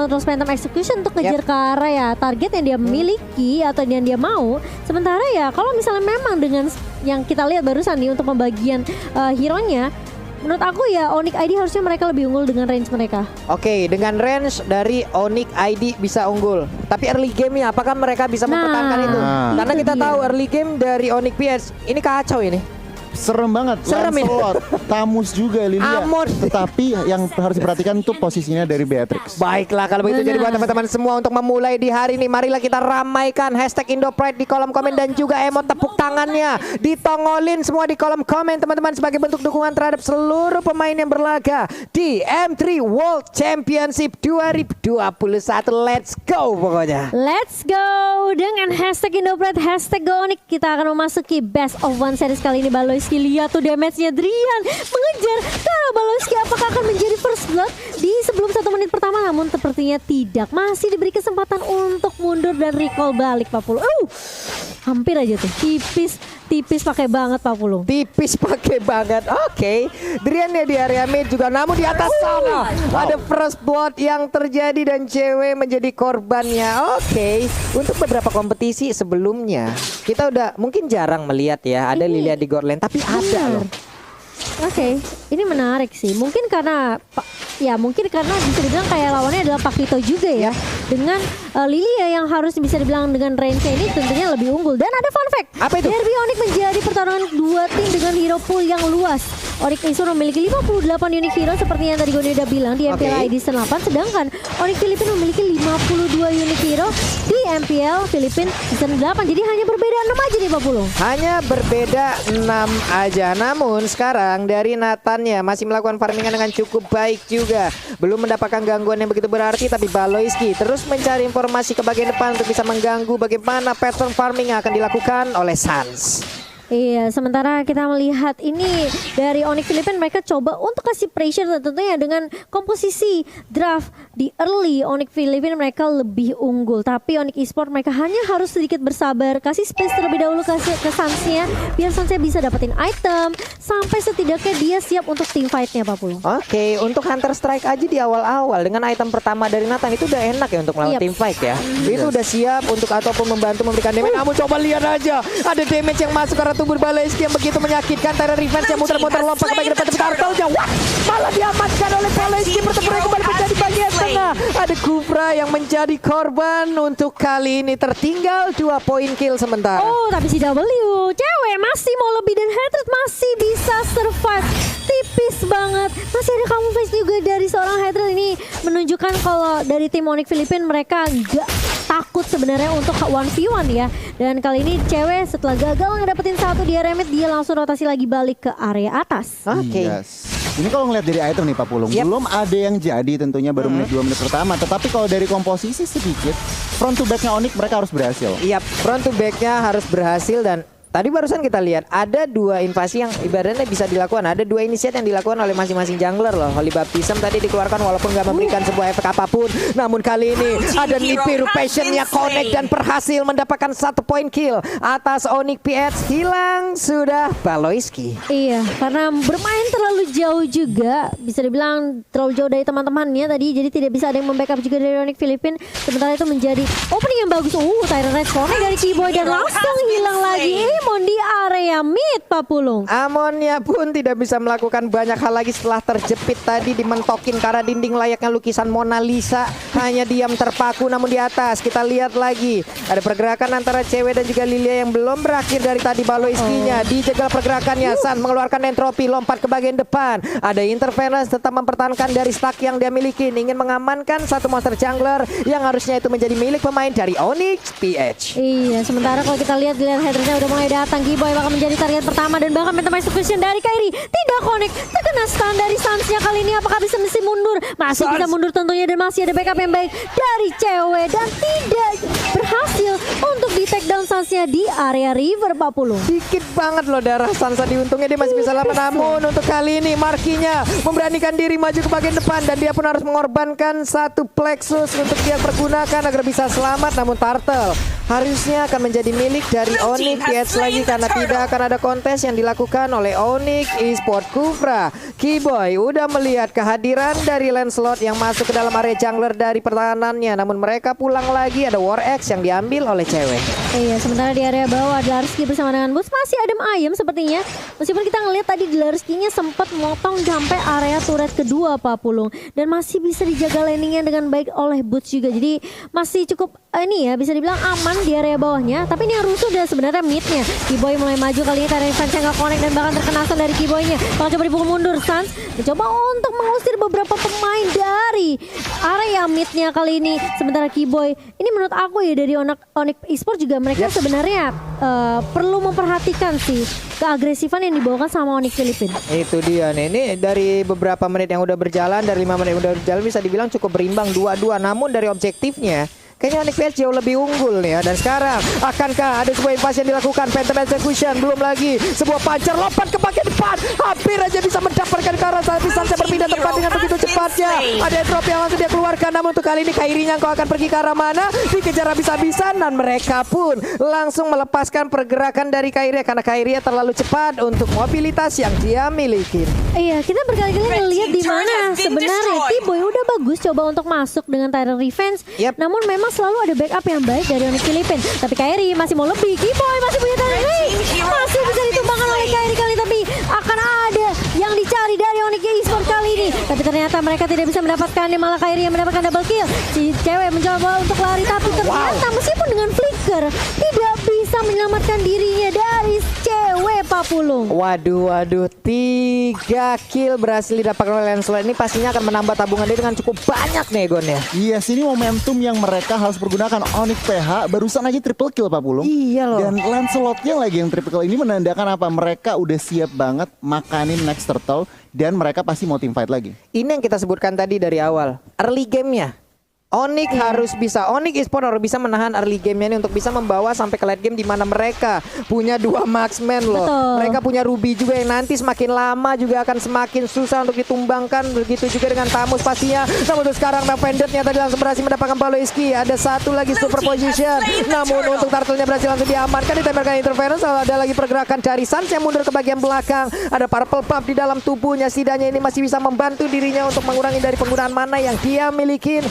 mengontrol Phantom Execution untuk ngejar ke arah ya target yang dia miliki atau yang dia mau. Sementara ya kalau misalnya memang dengan yang kita lihat barusan nih untuk pembagian hero-nya, menurut aku ya Onyx ID harusnya mereka lebih unggul dengan range mereka. Oke, dengan range dari Onyx ID bisa unggul. Tapi early game-nya apakah mereka bisa mempertahankan itu? Karena itu kita dia. tahu early game dari Onyx PS ini kacau ini. Serem banget. Serem ini. Lancelot, Tamus juga Lilia. Amon. Tetapi yang harus diperhatikan tuh posisinya dari Beatrix. Baiklah kalau begitu jadi buat teman-teman semua untuk memulai di hari ini, marilah kita ramaikan hashtag IndoPride di kolom komen dan juga emot tepuk tangannya ditongolin semua di kolom komen teman-teman sebagai bentuk dukungan terhadap seluruh pemain yang berlaga di M3 World Championship 2021. Let's go pokoknya. Let's go dengan hashtag IndoPride, hashtag GoOnyx. Kita akan memasuki best of one series kali ini. Baloyski, lihat tuh damage-nya Drian mengejar ke Baloyski. Apakah akan menjadi first blood di sebelum 1 menit pertama? Namun sepertinya tidak. Masih diberi kesempatan untuk mundur dan recall balik Pak Pulung. Hampir aja tuh. Tipis pakai banget Pak Pulung. Tipis pakai banget. Oke. Drian ya di area mid juga, namun di atas sana ada first blood yang terjadi dan cewek menjadi korbannya. Oke. Untuk beberapa kompetisi sebelumnya kita udah mungkin jarang melihat ya ada Lilia di Gold Lane, tapi ada loh. Oke, ini menarik sih. Mungkin karena bisa dibilang kayak lawannya adalah Pakito juga ya. Dengan Lilia yang harus bisa dibilang dengan range ini tentunya lebih unggul. Dan ada fun fact. Apa itu? Derby Onyx menjadi pertarungan dua tim dengan hero pool yang luas. Onyx Isur memiliki 58 unique hero seperti yang tadi gue udah bilang di MPL ID 8, sedangkan Onyx Filipina memiliki 52 unique hero di MPL Filipina season 8. Jadi hanya berbeda 6 aja nih Pak Pulung. Hanya berbeda 6 aja. Namun sekarang dari Nathan ya masih melakukan farmingan dengan cukup baik juga. Belum mendapatkan gangguan yang begitu berarti, tapi Baloyski terus mencari informasi ke bagian depan untuk bisa mengganggu bagaimana pattern farming yang akan dilakukan oleh Sans. Iya, sementara kita melihat ini dari Onyx Filipina, mereka coba untuk kasih pressure tentunya dengan komposisi draft di early. Onyx Filipina mereka lebih unggul, tapi Onyx Esport mereka hanya harus sedikit bersabar, kasih space terlebih dahulu ke Sansnya biar Sansnya bisa dapetin item sampai setidaknya dia siap untuk team fightnya Pak Pulung. Oke, untuk Hunter Strike aja di awal-awal dengan item pertama dari Nathan itu udah enak ya untuk melawan team fight ya. Itu udah siap untuk ataupun membantu memberikan damage. Namun coba lihat aja, ada damage yang masuk karena tubuh Baloyski yang begitu menyakitkan. Terror Revenge yang muter-muter lompat ke bagian depan, tapi Turtle-nya malah diamankan oleh Baloyski. Pertempuran kembali menjadi bagian tengah. Ada Kufra yang menjadi korban untuk kali ini, tertinggal 2 poin kill sementara. Oh, tapi si W cewek masih mau lebih dan Hatred masih bisa survive. Tipis banget. Masih ada kamu face juga dari seorang Hatred. Ini menunjukkan kalau dari tim Onyx Filipina mereka nggak takut sebenarnya untuk 1v1 ya. Dan kali ini cewek setelah gagal ngedapetin satu di area mid, dia langsung rotasi lagi balik ke area atas. Oke. Ini kalau ngeliat dari item nih Pak Pulung, belum ada yang jadi tentunya baru menit 2 menit pertama. Tetapi kalau dari komposisi sedikit, front to back-nya Onyx mereka harus berhasil. Iya, front to back-nya harus berhasil. Dan tadi barusan kita lihat ada 2 invasi yang ibaratnya bisa dilakukan. Ada 2 initiate yang dilakukan oleh masing-masing jungler loh. Holy Baptism tadi dikeluarkan walaupun nggak memberikan sebuah efek apapun. Namun kali ini ada Nibiru Passion-nya connect dan berhasil mendapatkan 1 poin kill atas Onyx PH. Hilang sudah Baloyski. Iya, karena bermain terlalu jauh juga, bisa dibilang terlalu jauh dari teman-temannya tadi, jadi tidak bisa ada yang membackup juga dari Onyx Filipina. Sementara itu menjadi opening yang bagus. Tyrant Red connect dari Keyboy dan langsung hilang lagi. Amon di area mid Pak Pulung. Amonnya pun tidak bisa melakukan banyak hal lagi setelah terjepit tadi, dimentokin karena dinding layaknya lukisan Mona Lisa. Hanya diam terpaku. Namun di atas kita lihat lagi ada pergerakan antara cewek dan juga Lilia yang belum berakhir dari tadi. Baloyski-nya dijegal pergerakannya. San mengeluarkan entropi, lompat ke bagian depan. Ada interference, tetap mempertahankan dari stack yang dia miliki, ingin mengamankan satu monster jungler yang harusnya itu menjadi milik pemain dari Onyx PH. Iya, sementara kalau kita lihat headernya udah mulai datang. Keyboy bakal menjadi target pertama dan bahkan Phantom Execution dari Kairi tidak connect. Terkena stun dari Sansnya kali ini. Apakah bisa mundur? Masih bisa mundur tentunya, dan masih ada backup yang baik dari cewek dan tidak berhasil untuk di take down Sansnya di area river Pak Pulung. Dikit banget loh darah Sansa di untungnya, dia masih bisa lawan. Namun untuk kali ini Markinya memberanikan diri maju ke bagian depan dan dia pun harus mengorbankan 1 plexus untuk dia pergunakan agar bisa selamat. Namun Turtle harusnya akan menjadi milik dari Onyx PH lagi karena tidak akan ada kontes yang dilakukan oleh Onyx Esport Kufra. Keyboy udah melihat kehadiran dari Lancelot yang masuk ke dalam area jungler dari pertahanannya, namun mereka pulang lagi, ada War X yang diambil oleh cewek. Iya, sementara di area bawah Dlarsky bersama dengan Boots masih adem ayem sepertinya. Meskipun kita ngelihat tadi Dlarsky-nya sempat motong sampai area turret kedua Pak Pulung, dan masih bisa dijaga landingnya dengan baik oleh Boots juga. Jadi masih cukup ini ya bisa dibilang aman di area bawahnya. Tapi ini yang rusuh udah sebenarnya midnya. Keyboy mulai maju kali ini, Tyrant Defense-nya nggak connect dan bahkan terkena stun dari Keyboy-nya. Bakal coba dipukul mundur. Suns mencoba untuk mengusir beberapa pemain dari area midnya kali ini. Sementara Keyboy ini menurut aku ya dari Onyx Esport juga mereka sebenarnya perlu memperhatikan sih keagresifan yang dibawakan sama Onyx Filipina. Itu dia nih, ini dari beberapa menit yang udah berjalan, dari 5 menit yang udah berjalan bisa dibilang cukup berimbang 2-2. Namun dari objektifnya kayaknya Onyx PH jauh lebih unggul nih ya. Dan sekarang akankah ada sebuah invasi yang dilakukan? Phantom Execution, belum lagi sebuah pancar lompat ke bagian depan, hampir aja bisa mendapatkan ke arah sana. Bisa berpindah tepat dengan begitu cepatnya. Ada entropy yang langsung dia keluarkan, namun untuk kali ini Kairi-nya kau akan pergi ke arah mana? Dikejar habis-habisan dan mereka pun langsung melepaskan pergerakan dari Kairi karena Kairi terlalu cepat untuk mobilitas yang dia miliki. Iya, kita berkali-kali ngelihat di mana sebenarnya Keyboy udah bagus coba untuk masuk dengan Tyrant Revenge. Namun memang selalu ada backup yang baik dari Onyx Filipina. Tapi Kairi masih mau lebih. Keyboy masih punya Tyrant Revenge. Masih bisa ditumbangkan oleh Kairi kali, tapi akan ada yang dicari dari Onyx Esport kali ini. Tapi ternyata mereka tidak bisa mendapatkannya, malah Kairi yang mendapatkan double kill. Si cewek mencoba untuk lari, tapi ternyata meskipun dengan flicker tidak bisa menyelamatkan dirinya dari cewek Pak Pulung. Waduh, 3 kill berhasil didapatkan oleh Lancelot. Ini pastinya akan menambah tabungan dia dengan cukup banyak nih Gon ya. Iya, sini momentum yang mereka harus pergunakan. Onyx PH barusan aja triple kill Pak Pulung. Iya loh. Dan Lancelotnya lagi yang triple kill. Ini menandakan apa? Mereka udah siap banget makanin next turtle dan mereka pasti mau team fight lagi. Ini yang kita sebutkan tadi dari awal, early game-nya Onyx harus bisa, Onyx Esport harus bisa menahan early game-nya ini untuk bisa membawa sampai ke late game di mana mereka punya 2 marksman loh. Betul. Mereka punya Ruby juga yang nanti semakin lama juga akan semakin susah untuk ditumbangkan. Begitu juga dengan Tamus pastinya. Namun untuk sekarang Vendetnya tadi langsung berhasil mendapatkan Paloiski. Ada satu lagi super position. Namun untuk Turtle-nya berhasil langsung diamankan, ditembakkan interference. Ada lagi pergerakan dari Suns yang mundur ke bagian belakang. Ada purple puff di dalam tubuhnya. Setidaknya ini masih bisa membantu dirinya untuk mengurangi dari penggunaan mana yang dia miliki.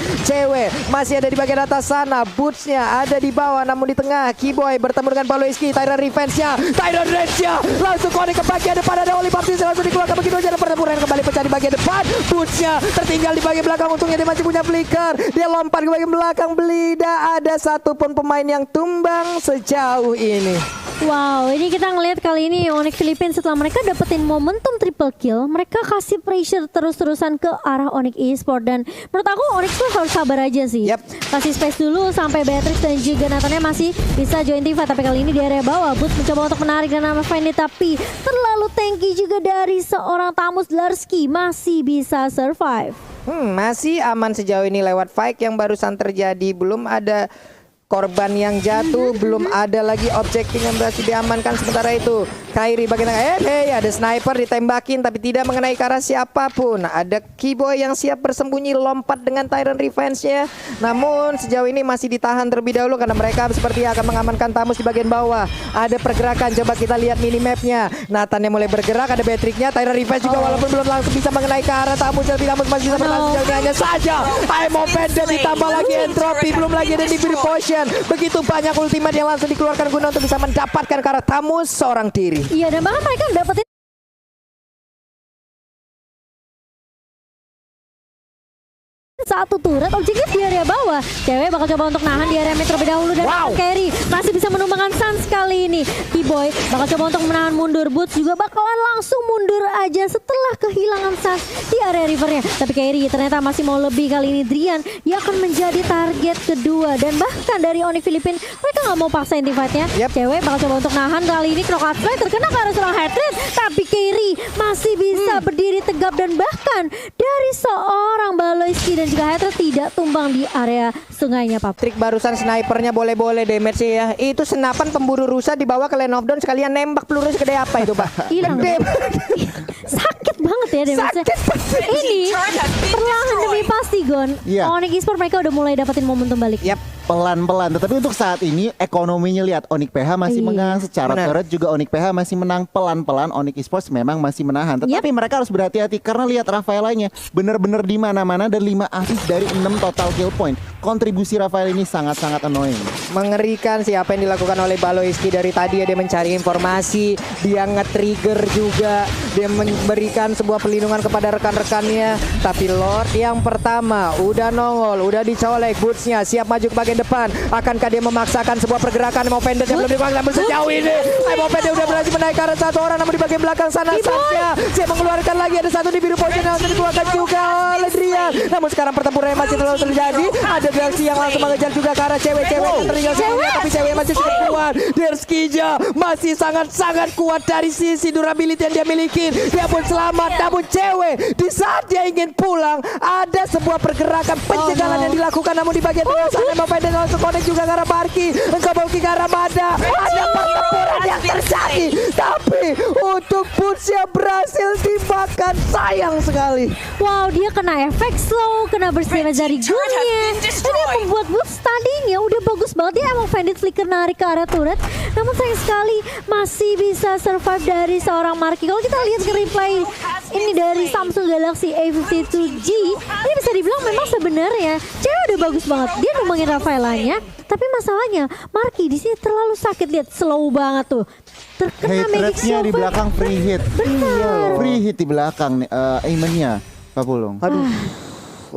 Masih ada di bagian atas sana, Boots-nya ada di bawah, namun di tengah Keyboy bertemu dengan Paloiski. Tyrant Revenge-nya, Tyrant Revenge-nya langsung connect ke bagian depan, ada Oli Baptiste langsung dikeluarkan begitu aja, ada pertempuran kembali pecah di bagian depan. Boots-nya tertinggal di bagian belakang, untungnya dia masih punya flicker, dia lompat ke bagian belakang, tidak ada satupun pemain yang tumbang sejauh ini. Wow, ini kita ngelihat kali ini Onyx Filipina setelah mereka dapetin momentum triple kill, mereka kasih pressure terus-terusan ke arah Onyx Esport. Dan menurut aku Onyx tuh harus sabar aja sih. Kasih space dulu sampai Beatrix dan juga Nathannya masih bisa join team fight. Tapi kali ini di area bawah Boots mencoba untuk menarik dan nama Fendi, tapi terlalu tanky juga dari seorang Tamus. Dlarsky masih bisa survive. Masih aman sejauh ini lewat fight yang barusan terjadi. Belum ada korban yang jatuh, belum ada lagi objektif yang berhasil diamankan. Sementara itu Kairi bagian tengah, ada sniper ditembakin tapi tidak mengenai ke arah siapapun. Ada Keyboy yang siap bersembunyi lompat dengan Tyrant Revenge-nya. Namun sejauh ini masih ditahan terlebih dahulu karena mereka seperti akan mengamankan Tamus di bagian bawah. Ada pergerakan, coba kita lihat minimapnya. Nathan yang mulai bergerak, ada Beatrix-nya, Tyrant Revenge juga walaupun belum langsung bisa mengenai ke arah Tamus. Tapi Tamus masih bisa berlangsung sejauh ini hanya saja Imo Vendor ditambah lagi entropy, belum lagi ada Divine Potion. Begitu banyak ultimate yang langsung dikeluarkan guna untuk bisa mendapatkan ke arah Tamus seorang diri. Iya, dan bahkan mereka dapetin satu turret objektif di area bawah. Cewek bakal coba untuk nahan di area mid terlebih dahulu dan Carry masih bisa menumbangkan Suns kali ini. Keyboy bakal coba untuk menahan mundur. Boots juga bakalan langsung mundur aja setelah kehilangan Suns di area rivernya. Tapi Carry ternyata masih mau lebih kali ini. Drian yang akan menjadi target kedua dan bahkan dari Onyx Filipina mereka nggak mau paksain team fight-nya. Cewek bakal coba untuk nahan kali ini. Knockout Strike terkena ke arah seorang Hatred, tapi Carry masih bisa berdiri tegap dan bahkan dari seorang Baloiski dan juga Hatred tidak tumbang di area sungainya Pak. Trik barusan snipernya boleh-boleh damage ya. Itu senapan pemburu rusa dibawa ke Lane of Dawn sekalian nembak peluru segede apa itu Pak? Hilang. Sakit banget ya damage-nya. Ini perlahan demi pasti Gon. Onyx Esport mereka udah mulai dapetin momentum balik. pelan-pelan. Tetapi untuk saat ini ekonominya lihat Onyx PH masih menang secara Benar. turret juga Onyx PH masih menang pelan-pelan. Onyx Esports memang masih menahan. Tetapi mereka harus berhati-hati karena lihat Rafaelanya benar-benar di mana-mana dan 5 assist dari 6 total kill point. Kontribusi Rafael ini sangat-sangat annoying. Mengerikan sih apa yang dilakukan oleh Baloiski dari tadi ya, dia mencari informasi, dia nge-trigger juga, dia memberikan sebuah pelindungan kepada rekan-rekannya. Tapi Lord yang pertama udah nongol, udah dicolek bootsnya, siap maju ke bagian depan. Akankah dia memaksakan sebuah pergerakan? Emo Pendant yang belum dibuang, namun sejauh ini Emo Pendant udah berhasil menaikkan satu orang, namun di bagian belakang sana saja dia mengeluarkan lagi, ada satu di biru pojok yang langsung dikeluarkan juga oleh Drian. Namun sekarang pertempuran yang masih terus terjadi, ada Derski yang langsung mengejar juga ke arah cewek-cewek yang tertinggal sebelumnya, tapi cewek masih cukup kuat. Derskija masih sangat-sangat kuat dari sisi durability yang dia miliki. Dia pun selamat, namun cewek di saat dia ingin pulang ada sebuah pergerakan pencegahan yang dilakukan, namun di bagian tengah sana Emo Pendant langsung connect juga ke arah Barki, engkau Bauki ke arah Mada. Ada pertempuran yang terjadi, tapi untuk Bootsnya berhasil dimakan, sayang sekali. Wow, dia kena efek slow, kena bersih dari gunnya. Ini yang membuat Boots tadinya udah bagus banget. Dia emang Bandit flicker narik ke arah turret, namun sayang sekali masih bisa survive dari seorang Marky. Kalau kita lihat ke replay ini dari Samsung Galaxy A52G, ini bisa dibilang memang sebenarnya cewek udah bagus banget. Dia numbangin Rafaelanya, tapi masalahnya Marky di sini terlalu sakit. Lihat slow banget tuh. Terkena Hate magic rate-nya di silver. belakang free hit. Benar. Free hit di belakang nih, aimannya Pak Pulung. Aduh,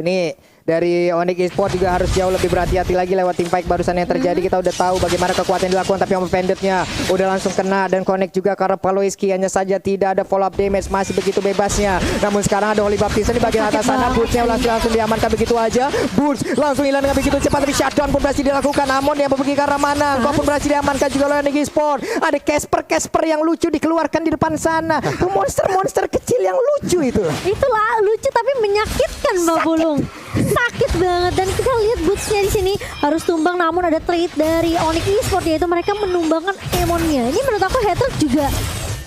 ini dari Onyx Esports juga harus jauh lebih berhati-hati lagi lewat team fight barusan yang terjadi. Kita udah tahu bagaimana kekuatan yang dilakukan, tapi Emo Pendant-nya udah langsung kena dan connect juga karena Baloiski. Hanya saja tidak ada follow up damage, masih begitu bebasnya. Namun sekarang ada Oli Baptiste di bagian atas sana. Boots-nya langsung diamankan begitu aja. Boots langsung hilang dengan begitu cepat, tapi shutdown pun berhasil dilakukan. Amon yang pergi ke arah mana? Kau pun berhasil diamankan juga oleh Onyx Esports. Ada Casper yang lucu dikeluarkan di depan sana. Monster-monster kecil yang lucu itu. Itulah lucu tapi menyakitkan Mbak Bulung. Sakit banget, dan kita lihat Bootsnya di sini harus tumbang, namun ada trade dari Onyx Esports yaitu mereka menumbangkan Emonnya. Ini menurut aku Hatred juga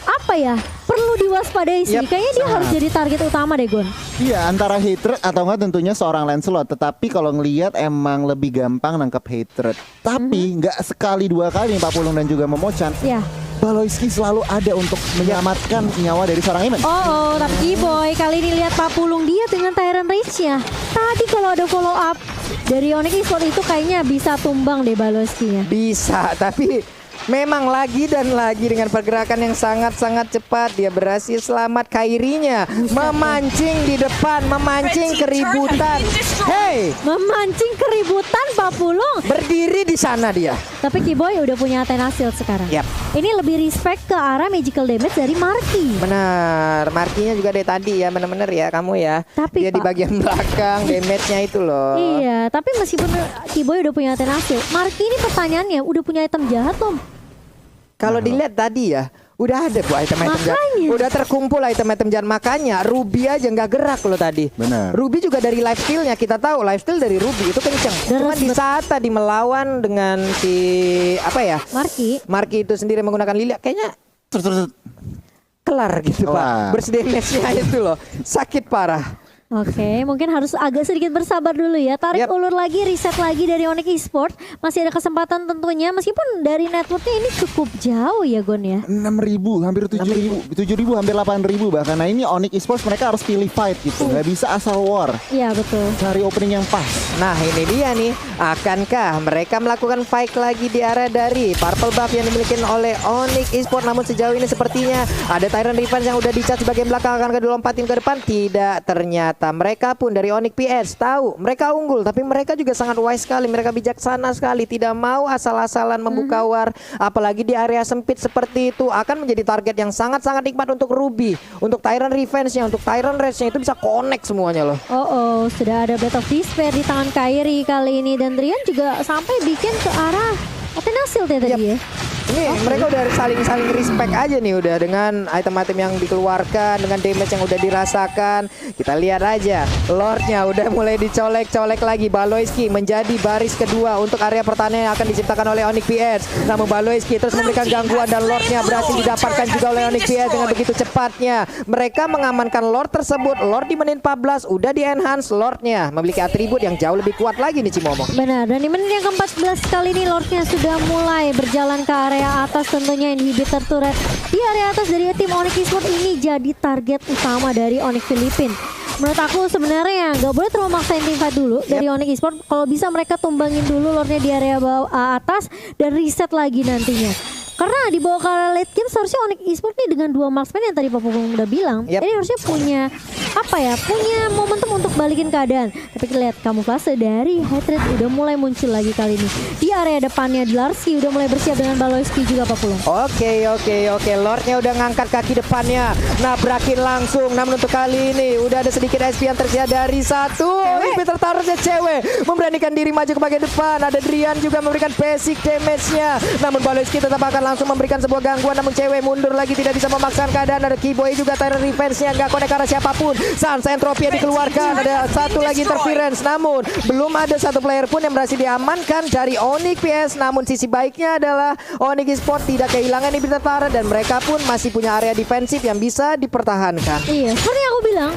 apa ya, perlu diwaspadai sih. Kayaknya dia harus jadi target utama deh Gon. Iya, antara hatred atau enggak tentunya seorang Lancelot. Tetapi kalau ngelihat emang lebih gampang nangkep hatred. Tapi nggak sekali dua kali Pak Pulung dan juga Momochan. Ya. Baloiski selalu ada untuk menyelamatkan nyawa dari seorang Iman. Oh, tapi Kiboy kali ini lihat Pak Pulung dia dengan Tyrant Rage-nya. Tadi kalau ada follow up dari Onyx Esports itu kayaknya bisa tumbang deh Baloiski-nya. Bisa, tapi memang lagi dan lagi dengan pergerakan yang sangat-sangat cepat dia berhasil selamat. Kairinya memancing di depan, memancing keributan. Hey, Memancing keributan Pak Pulung. berdiri di sana dia. Tapi Kiboy udah punya Athena Shield sekarang. Yap. Ini lebih respect ke arah magical damage dari Marky. Benar, Markinya juga dari tadi ya, benar-benar ya kamu ya. Tapi, dia di Pak, bagian belakang damage-nya itu loh. Iya, tapi meskipun Kiboy udah punya Athena Shield, Marky ini pertanyaannya udah punya item jahat belum? Kalau dilihat tadi ya, udah ada bu item-item jahat. Makanya. Udah terkumpul item-item jahat. Makanya Ruby aja nggak gerak loh tadi. Benar. Ruby juga dari lifesteal-nya, kita tahu lifesteal dari Ruby itu kenceng. Cuman di saat tadi melawan dengan si apa ya, Marky itu sendiri menggunakan Lilia, kayaknya kelar gitu Kelar. Pak. Bersedemesnya itu loh, sakit parah. Oke, mungkin harus agak sedikit bersabar dulu ya. Tarik ulur lagi, reset lagi dari Onyx Esports. Masih ada kesempatan tentunya, meskipun dari networknya ini cukup jauh ya Gon ya. 6.000, hampir 7.000, 7.000, hampir 8.000 bahkan. Nah ini Onyx Esports mereka harus pilih fight gitu, nggak bisa asal war. Iya betul. Cari opening yang pas. Nah ini dia nih, akankah mereka melakukan fight lagi di area dari purple buff yang dimiliki oleh Onyx Esports? Namun sejauh ini sepertinya ada Tyrant Revenge yang udah dicat sebagai belakang, akan dilompatin ke depan. Tidak, ternyata mereka pun dari Onyx PS tahu mereka unggul, tapi mereka juga sangat wise sekali, mereka bijaksana sekali, tidak mau asal-asalan membuka war, apalagi di area sempit seperti itu. Akan menjadi target yang sangat-sangat nikmat untuk Ruby, untuk Tyrant Revenge-nya, untuk Tyrant Rage-nya, itu bisa connect semuanya loh. Oh, sudah ada Breath of Despair di tangan Kairi kali ini, dan Drian juga sampai bikin ke arah Athena Shield ya tadi ya. Ini mereka udah saling respect aja nih udah dengan item-item yang dikeluarkan, dengan damage yang udah dirasakan. Kita lihat aja, Lordnya udah mulai dicolek-colek lagi. Baloyski menjadi baris kedua untuk area pertahanan yang akan diciptakan oleh Onyx PS. Namun Baloyski terus memberikan gangguan dan Lordnya berhasil didapatkan juga oleh Onyx PS dengan begitu cepatnya. Mereka mengamankan Lord tersebut. Lord di menit 14 udah di-enhance. Lordnya memiliki atribut yang jauh lebih kuat lagi nih Cimomo. Benar, dan di menit yang ke-14 kali ini Lordnya sudah mulai berjalan ke area atas, tentunya inhibitor turret di area atas dari tim Onyx Esports ini jadi target utama dari Onyx Filipina. Menurut aku sebenarnya nggak boleh terlalu maksain tim fight dulu dari Onyx Esports. Kalau bisa mereka tumbangin dulu Lordnya di area bawah atas dan reset lagi nantinya. Karena di bawah kala late game seharusnya Onyx Esports nih dengan 2 marksman yang tadi Pak Pupung udah bilang, ini harusnya punya punya momentum untuk balikin keadaan. Tapi kita lihat kamuflase dari Hatred udah mulai muncul lagi kali ini. Di area depannya Larski udah mulai bersiap dengan Baloyski juga Pak Pulung. Oke. Lordnya udah ngangkat kaki depannya, nabrakin langsung. Namun untuk kali ini udah ada sedikit SP yang tersedia dari satu. Inhibitor turretnya cewek memberanikan diri maju ke bagian depan. Ada Drian juga memberikan basic damage-nya. Namun Baloyski tetap akan langsung memberikan sebuah gangguan, namun cewek mundur lagi, tidak bisa memaksakan keadaan. Ada Kiboy juga, Tyrant Revenge-nya nggak connect karena siapapun. Sans Entropy dikeluarkan, ada satu lagi interference, namun belum ada satu player pun yang berhasil diamankan dari Onyx PS. Namun sisi baiknya adalah Onyx Esports tidak kehilangan inhibitor turret dan mereka pun masih punya area defensif yang bisa dipertahankan. Iya, seperti yang aku bilang,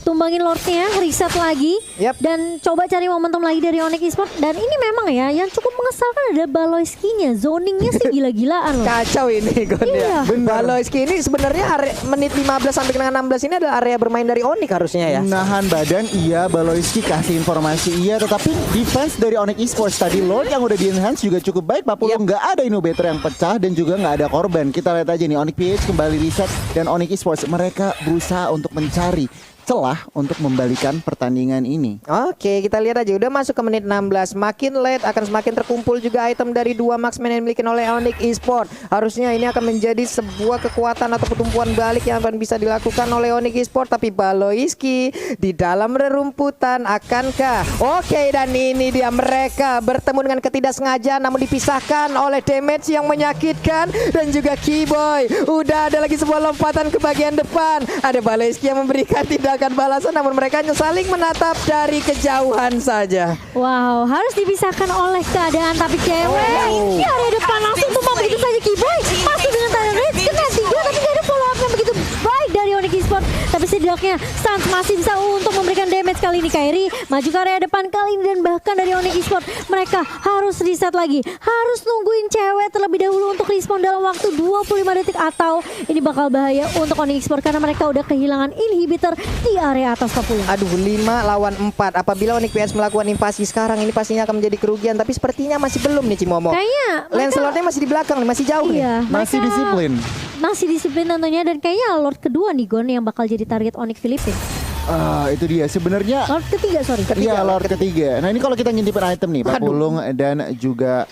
tumbangin Lordnya, reset lagi, dan coba cari momentum lagi dari Onyx Esports. Dan ini memang ya, yang cukup mengesalkan ada Baloyski-nya, zoningnya sih gila-gilaan loh. Kacau ini Gon ya. Baloyski ini sebenarnya menit 15 sampai dengan 16 ini adalah area bermain dari Onyx harusnya ya. Nahan badan iya, Baloyski kasih informasi iya, tetapi defense dari Onyx Esports tadi Lord yang udah di-enhance juga cukup baik Pak Pulung. Nggak ada inhibitor yang pecah dan juga nggak ada korban. Kita lihat aja nih, Onyx PH kembali reset dan Onyx Esports mereka berusaha untuk mencari celah untuk membalikan pertandingan ini. Oke, kita lihat aja udah masuk ke menit 16. Makin late akan semakin terkumpul juga item dari 2 marksman yang dimiliki oleh Onyx Esports. Harusnya ini akan menjadi sebuah kekuatan atau pertumbuhan balik yang akan bisa dilakukan oleh Onyx Esports. Tapi Baloyski di dalam rerumputan akankah? Oke, dan ini dia mereka bertemu dengan ketidaksengajaan namun dipisahkan oleh damage yang menyakitkan dan juga Kiboy. Udah ada lagi sebuah lompatan ke bagian depan. Ada Baloyski yang memberikan tindakan balasan, namun mereka hanya saling menatap dari kejauhan saja. Wow, harus dipisahkan oleh keadaan, tapi cewek di area depan langsung tumbang begitu saja. Kiboy masuk dengan Tyrant Rage, kena 3 tapi gak ada follow up yang begitu baik dari Onyx Esports. Tapi setidaknya Sans masih bisa untuk memberikan damage kali ini. Kairi maju ke area depan kali ini dan bahkan dari Onyx Esports mereka harus reset lagi, harus nungguin cewek terlebih dahulu untuk respon dalam waktu 25 detik atau ini bakal bahaya untuk Onyx Esports karena mereka udah kehilangan inhibitor di area atas 40. Aduh, 5 lawan 4. Apabila Onyx PS melakukan invasi sekarang ini pastinya akan menjadi kerugian, tapi sepertinya masih belum nih Cimomo. Kayaknya Lancelotnya masih di belakang nih, masih jauh nih. Masih disiplin. Masih disiplin tentunya, dan kayaknya Lord kedua nih Gon yang bakal jadi target Onyx Filipina. Itu dia sebenarnya. Lord ketiga, sorry. Iya, Lord ketiga. Nah ini kalau kita ngintipin item nih, Pak Pulung dan juga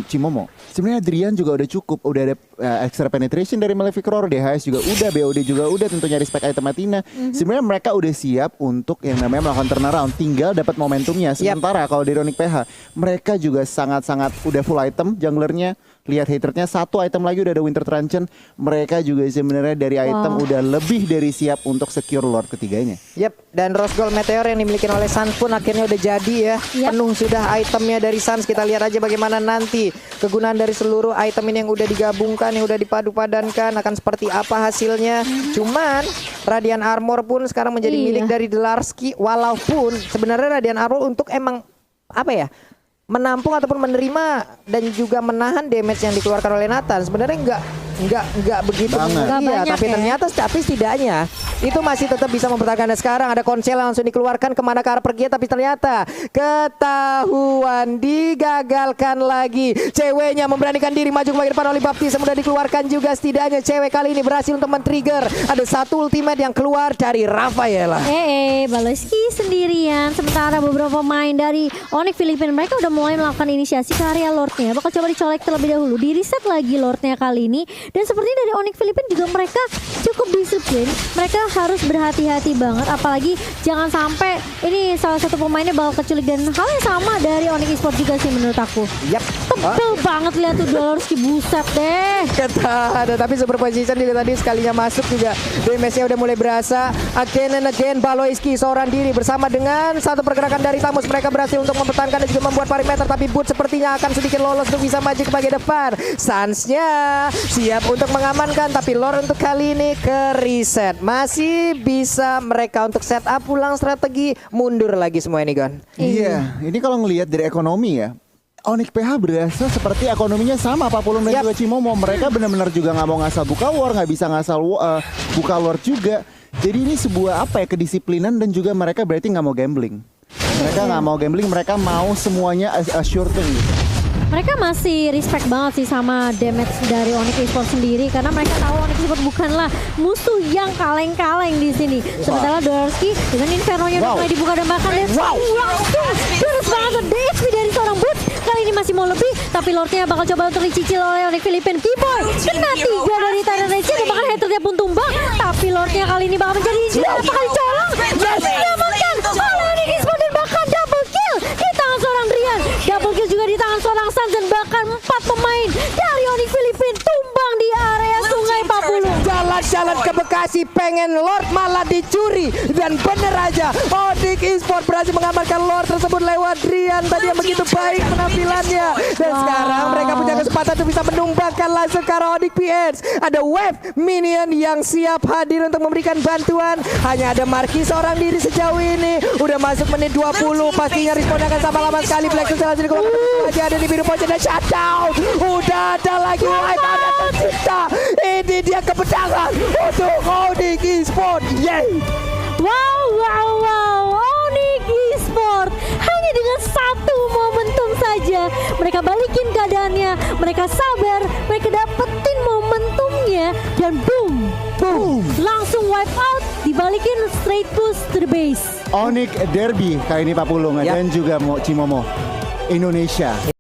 Cimomo. Sebenarnya Adrian juga udah cukup, udah ada extra penetration dari Malefic Roar, DHS juga udah, BOD juga udah, tentunya respect item Athena. Sebenarnya mereka udah siap untuk yang namanya melakukan turnaround, tinggal dapat momentumnya. Sementara kalau dari Onyx PH, mereka juga sangat-sangat udah full item junglernya. Lihat haternya, satu item lagi udah ada Winter Truncheon. Mereka juga sebenarnya dari item udah lebih dari siap untuk secure Lord ketiganya. Dan Rose Gold Meteor yang dimiliki oleh Sans pun akhirnya udah jadi ya. Penuh sudah itemnya dari Sans. Kita lihat aja bagaimana nanti kegunaan dari seluruh item ini yang udah digabungkan, yang udah dipadu-padankan akan seperti apa hasilnya. Cuman Radiant Armor pun sekarang menjadi milik dari Larski. Walaupun sebenarnya Radiant Armor untuk emang menampung ataupun menerima dan juga menahan damage yang dikeluarkan oleh Nathan. Sebenarnya enggak begitu banyak, tapi ternyata setidaknya itu masih tetap bisa mempertahankan. Sekarang ada konsel langsung dikeluarkan kemana ke arah pergi, tapi ternyata ketahuan, digagalkan lagi. Ceweknya memberanikan diri maju ke bagian depan oleh Baptiste, mudah dikeluarkan juga. Setidaknya cewek kali ini berhasil untuk men-trigger. Ada satu ultimate yang keluar dari Rafaela. Baloyski sendirian, sementara beberapa pemain dari Onyx Filipina mereka udah mulai melakukan inisiasi ke area Lordnya. Bakal coba dicolek terlebih dahulu, di reset lagi Lordnya kali ini. Dan sepertinya dari Onyx Filipina juga mereka cukup disiplin. Mereka harus berhati-hati banget, apalagi jangan sampai ini salah satu pemainnya bakal keculik. Dan hal yang sama dari Onyx Esports juga sih menurut aku. Yap. Tebel banget lihat tuh Dolorski, buset deh. Ada tapi super position juga tadi sekalinya masuk juga damage-nya udah mulai berasa. Again and again Baloiski seorang diri bersama dengan satu pergerakan dari Tamus, mereka berhasil untuk mempertahankan dan juga membuat perimeter, tapi Boot sepertinya akan sedikit lolos untuk bisa maju ke bagian depan. Suns-nya siap untuk mengamankan, tapi Lord untuk kali ini ke reset. Masih bisa mereka untuk setup ulang strategi, mundur lagi semua ini Gon. Iya, ini kalau ngelihat dari ekonomi ya, Onyx PH berasa seperti ekonominya sama Papulung dan juga Cimomo. Mereka benar-benar juga nggak mau ngasal buka war, nggak bisa ngasal buka lord juga. Jadi ini sebuah apa ya, kedisiplinan dan juga mereka berarti nggak mau gambling. Mereka nggak mau gambling, mereka mau semuanya a sure thing gitu. Mereka masih respect banget sih sama damage dari Onyx Esports sendiri, karena mereka tahu Onyx Esports bukanlah musuh yang kaleng-kaleng di sini. Sementara Dolorski dengan Inferno-nya udah mulai dibuka dan bahkan langsung terus banget DHP dari seorang Boots. Kali ini masih mau lebih, tapi Lordnya bakal coba untuk dicicil oleh Onyx Filipina. Keyboy kena 3 dari Tyrant Rage dan bahkan headernya pun tumbang. Tapi Lordnya kali ini bakal menjadi apakah dicolong? Diamankan oleh Onyx Esports dan bahkan double kill di tangan seorang Drian. Double kill juga di tangan seorang Suns dan bahkan 4 pemain dari Onyx Filipina tumbang di area Sungai Papulung. Jalan-jalan ke Bekasi pengen Lord malah dicuri, dan bener aja Onyx Esports berhasil mengamankan Lord tersebut lewat Drian tadi yang begitu baik penampilannya. Dan sekarang mereka punya kesempatan untuk bisa menumbangkan langsung ke arah Onyx PH. Ada Wave Minion yang siap hadir untuk memberikan bantuan. Hanya ada Marki seorang diri sejauh ini. Udah masuk menit 20, pastinya responnya akan sama lama sekali. Black Suns lagi ada di biru pojok dan shutdown. Udah ada lagi Wave, ada tercipta. Ini dia kemenangan untuk Onyx Esports. Yeay. Wow, Onyx Esports hanya dengan satu momentum saja mereka balikin keadaannya, mereka sabar, mereka dapetin momentumnya dan boom, langsung wipe out, dibalikin straight push to the base. Onyx Derby kali ini Papulung dan juga Cimomo Indonesia.